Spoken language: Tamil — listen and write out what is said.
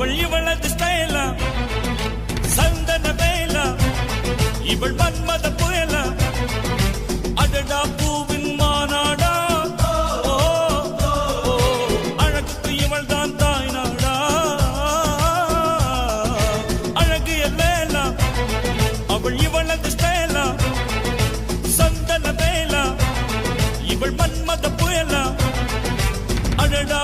அவள் இவளது ஸ்டைலா சந்தன வேலா இவள் மன்மத புயலா அடடா பூவின் மாநாடா அழகுக்கு இவள் தான் தாய் நாடா அழகிய லேலா அவள் இவளது ஸ்டைலா சந்தன வேலா இவள் மன்மத புயலா அடடா